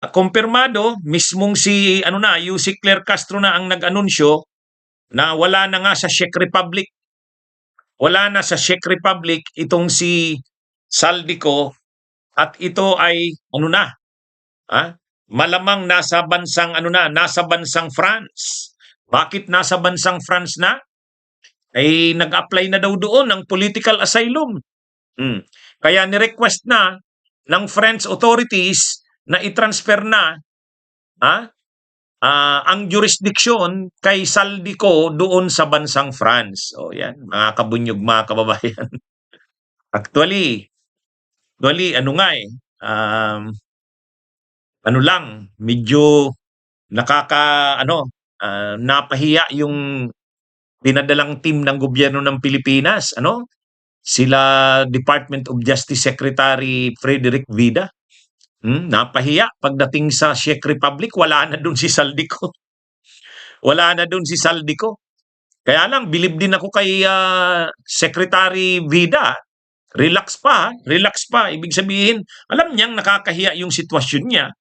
kumpirmado, mismong si ano na, Yussi Claire Castro na ang nag-anunsyo na wala na nga sa Czech Republic. Wala na sa Czech Republic itong si Saldico at ito ay ano na, ah, malamang nasa bansang ano na, nasa bansang France. Bakit nasa bansang France na? Ay nag-apply na daw doon ng political asylum. Hmm. Kaya ni-request na ng French authorities na i-transfer na ah, ang jurisdiction kay Saldico doon sa bansang France. O yan, mga kabunyog, mga kababayan. Actually, ano nga ano lang, medyo napahiya yung pinadalang team ng gobyerno ng Pilipinas, ano? Sila Department of Justice Secretary Frederick Vida. Napahiya pagdating sa Czech Republic, wala na doon si Saldico. Wala na doon si Saldico. Kaya lang, bilib din ako kay Secretary Vida. Relax pa, relax pa. Ibig sabihin, alam niyang nakakahiya yung sitwasyon niya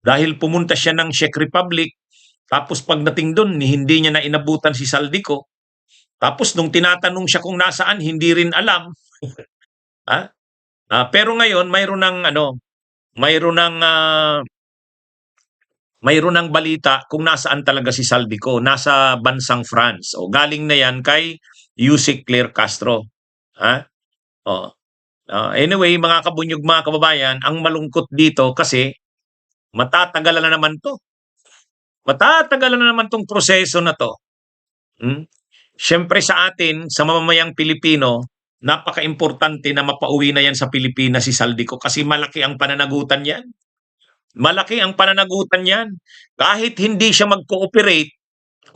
dahil pumunta siya ng Czech Republic. Tapos pagdating doon, hindi niya na inabutan si Saldico. Tapos nung tinatanong siya kung nasaan, hindi rin alam. Pero ngayon, mayroon ng balita kung nasaan talaga si Saldico, nasa bansang France. O galing na yan kay Yussi Claire Castro. Anyway, mga kabunyog, mga kababayan, ang malungkot dito kasi matatagalan na naman to. Matatagalan na naman tong proseso na to. Siyempre sa atin, sa mamamayang Pilipino, napaka-importante na mapauwi na yan sa Pilipinas si Saldico kasi malaki ang pananagutan yan. Malaki ang pananagutan yan. Kahit hindi siya mag-cooperate,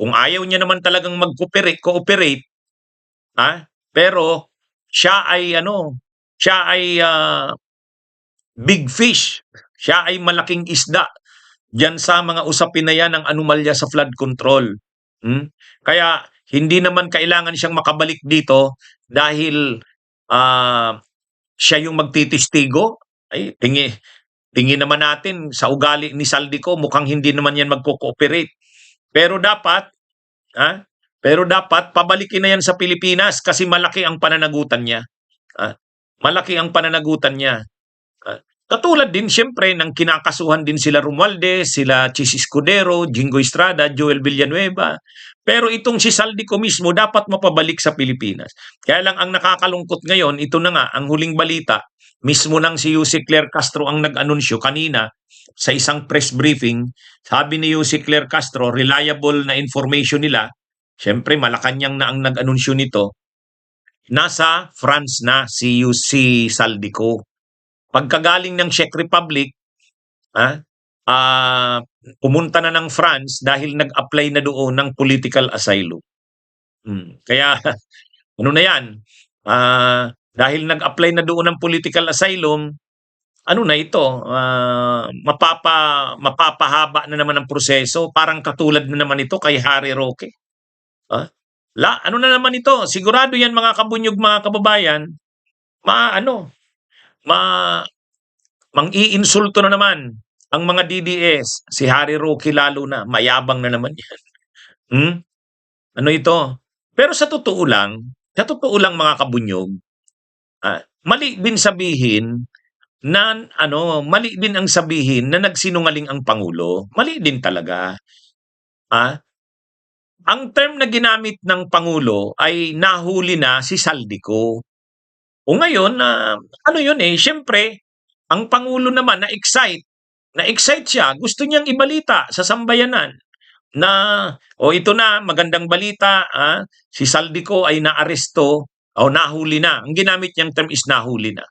kung ayaw niya naman talagang mag-cooperate, pero siya ay big fish. Siya ay malaking isda diyan sa mga usapin na yan ng anomalya sa flood control. Kaya hindi naman kailangan siyang makabalik dito dahil siya yung magtitistigo. Ay, tingin naman natin sa ugali ni Saldico, mukhang hindi naman yan magko-cooperate. Pero dapat pabalikin na yan sa Pilipinas kasi malaki ang pananagutan niya. Malaki ang pananagutan niya. Katulad din siyempre ng kinakasuhan din sila Romualdez, sila Chis Escudero, Jingo Estrada, Joel Villanueva. Pero itong si Saldico mismo dapat mapabalik sa Pilipinas. Kaya lang ang nakakalungkot ngayon, ito na nga, ang huling balita, mismo nang si Yussi Claire Castro ang nag-anunsyo kanina sa isang press briefing. Sabi ni Yussi Claire Castro, reliable na information nila, siyempre Malacanang na ang nag-anunsyo nito, nasa France na si Yussi Saldico. Pagkagaling ng Czech Republic, pumunta na ng France dahil nag-apply na doon ng political asylum. Kaya ano na yan, dahil nag-apply na doon ng political asylum, ano na ito, mapapahaba na naman ang proseso, parang katulad na naman ito kay Harry Roque. Ano na naman ito, sigurado yan mga kabunyog, mga kababayan, mang-iinsulto na naman ang mga DDS, si Harry Roque lalo na, mayabang na naman yan. Ano ito? Pero sa totoo lang mga kabunyog, mali din ang sabihin na nagsinungaling ang Pangulo. Mali din talaga. Ang term na ginamit ng Pangulo ay nahuli na si Saldico. O ngayon, siyempre, ang Pangulo naman na-excite siya, gusto niyang ibalita sa sambayanan na, ito na, magandang balita, si Saldico ay naaresto o nahuli na. Ang ginamit niyang term is nahuli na.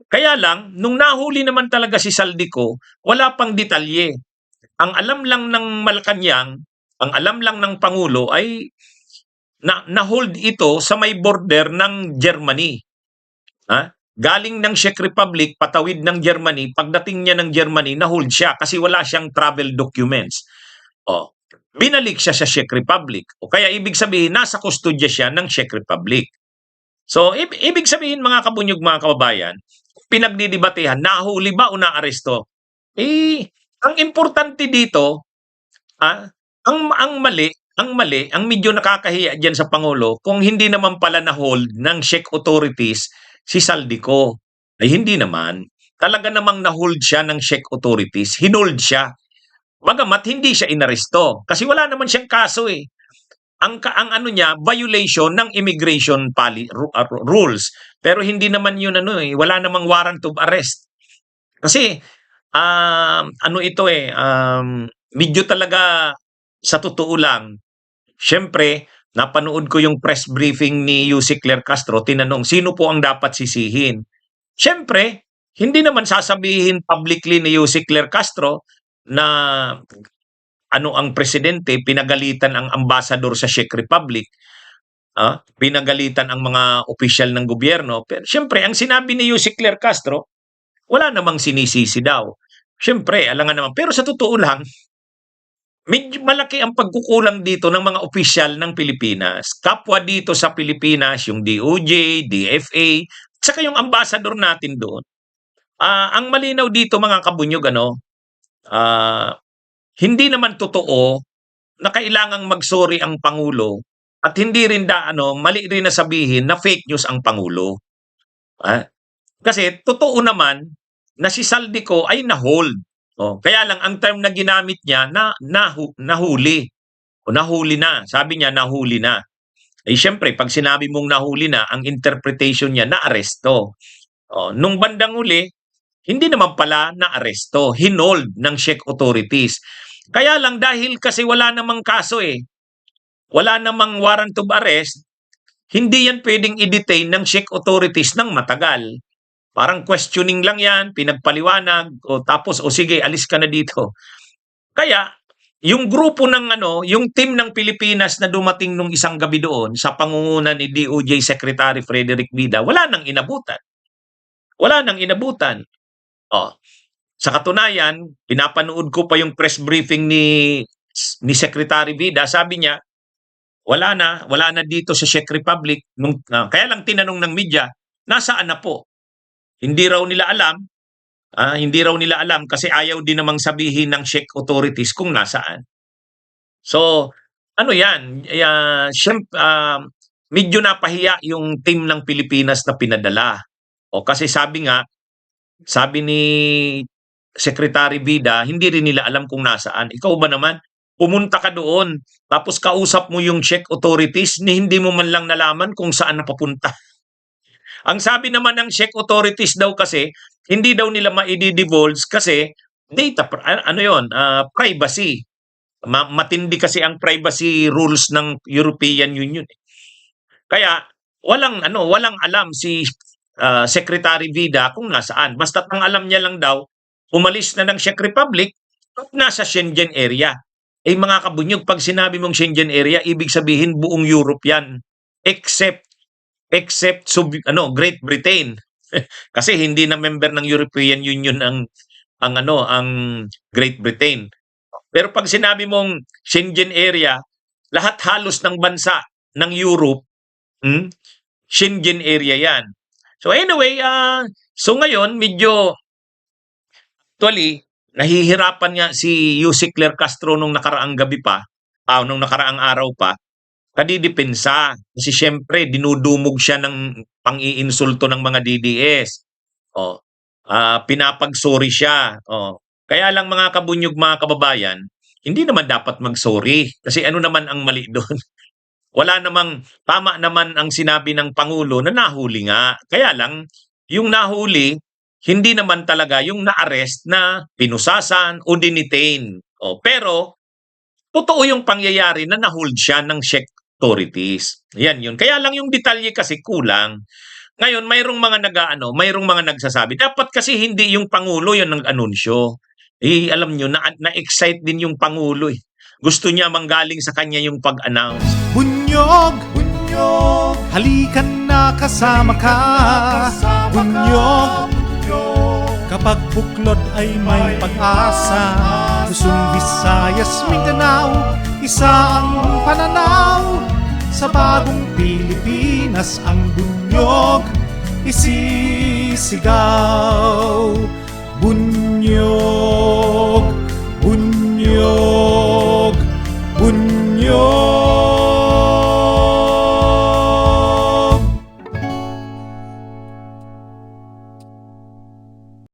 Kaya lang, nung nahuli naman talaga si Saldico, wala pang detalye. Ang alam lang ng Malacanang, ang alam lang ng Pangulo ay na-hold ito sa may border ng Germany. Galing ng Czech Republic, patawid ng Germany, pagdating niya ng Germany, na-hold siya kasi wala siyang travel documents. Binalik siya sa Czech Republic. Kaya ibig sabihin, nasa kustodya siya ng Czech Republic. So, ibig sabihin mga kabunyog, mga kababayan, pinagdidebatehan, nahuli ba o naaresto? Ang importante dito, ah, ang medyo nakakahiya diyan sa Pangulo kung hindi naman pala na-hold ng Czech authorities si Saldico. Ay hindi naman. Talaga namang na-hold siya ng Czech authorities, hinold siya. Bagamat hindi siya inaresto kasi wala naman siyang kaso eh. Ang ano niya, violation ng immigration rules. Pero hindi naman yun ano eh, wala namang warrant of arrest. Kasi ano ito eh, medyo talaga sa totoo lang, siyempre, napanood ko yung press briefing ni Yusek Claire Castro, tinanong, sino po ang dapat sisihin? Siyempre, hindi naman sasabihin publicly ni Yusek Claire Castro na ano ang presidente, pinagalitan ang ambassador sa Czech Republic, pinagalitan ang mga opisyal ng gobyerno. Pero siyempre, ang sinabi ni Yusek Claire Castro, wala namang sinisisi daw. Siyempre, alangan naman. Pero sa totoo lang, medyo malaki ang pagkukulang dito ng mga opisyal ng Pilipinas. Kapwa dito sa Pilipinas, yung DOJ, DFA, saka yung ambassador natin doon. Ang malinaw dito mga kabunyog, hindi naman totoo na kailangang mag-sorry ang Pangulo at hindi rin mali rin na sabihin na fake news ang Pangulo. Kasi totoo naman na si Saldico ay na-hold. Kaya lang ang term na ginamit niya nahuli. Nahuli na. Sabi niya nahuli na. Eh siyempre, pag sinabi mong nahuli na, ang interpretation niya na aresto. Nung bandang uli, hindi naman pala na aresto. Hinold ng Czech authorities. Kaya lang dahil kasi wala namang kaso eh. Wala namang warrant of arrest, hindi yan pwedeng i-detain ng Czech authorities ng matagal. Parang questioning lang yan, pinagpaliwanag, tapos sige, alis ka na dito. Kaya, yung grupo ng yung team ng Pilipinas na dumating nung isang gabi doon sa pangunguna ni DOJ Secretary Frederick Bida, wala nang inabutan. Wala nang inabutan. Sa katunayan, pinapanood ko pa yung press briefing ni Secretary Bida, sabi niya, wala na dito sa Czech Republic. Kaya lang tinanong ng media, nasaan na po? Hindi raw nila alam kasi ayaw din namang sabihin ng Czech authorities kung nasaan. So, ano yan, medyo napahiya yung team ng Pilipinas na pinadala. Kasi sabi ni Secretary Bida, hindi rin nila alam kung nasaan. Ikaw ba naman? Pumunta ka doon, tapos kausap mo yung Czech authorities, hindi mo man lang nalaman kung saan napapunta. Ang sabi naman ng Czech authorities daw kasi, hindi daw nila ma-divulge kasi data, privacy. Matindi kasi ang privacy rules ng European Union. Kaya walang alam si Secretary Bida kung nasaan. Basta't ang alam niya lang daw, umalis na ng Czech Republic at nasa Schengen area. Mga kabunyog, pag sinabi mong Schengen area, ibig sabihin buong Europe yan. Except Great Britain. Kasi hindi na member ng European Union ang Great Britain. Pero pag sinabi mong Schengen area, lahat halos ng bansa ng Europe, Schengen area yan. So anyway, so ngayon medyo actually nahihirapan nga si Yusek Claire Castro nung nakaraang gabi pa, nung nakaraang araw pa, kadidepensa. Kasi siyempre, dinudumog siya ng pang-iinsulto ng mga DDS. Pinapag-sorry siya. Kaya lang mga kabunyog, mga kababayan, hindi naman dapat mag-sorry. Kasi ano naman ang mali doon? Tama naman ang sinabi ng Pangulo na nahuli nga. Kaya lang, yung nahuli, hindi naman talaga yung na-arrest na pinusasan o dinitain. Pero, totoo yung pangyayari na na-hold siya ng Czech authorities. Yan yun. Kaya lang yung detalye kasi kulang. Ngayon, mayroong mga nagsasabi. Dapat kasi hindi yung Pangulo yung nag-anunsyo. Alam nyo, na-excite din yung Pangulo. Gusto niya manggaling sa kanya yung pag-announce. Bunyog, halikan na kasama ka. Bunyog, kapag buklod ay may pag-asa. Luzon, Visayas, Mindanao, isa ang pananaw. Sa bagong Pilipinas ang bunyog isisigaw. Bunyog.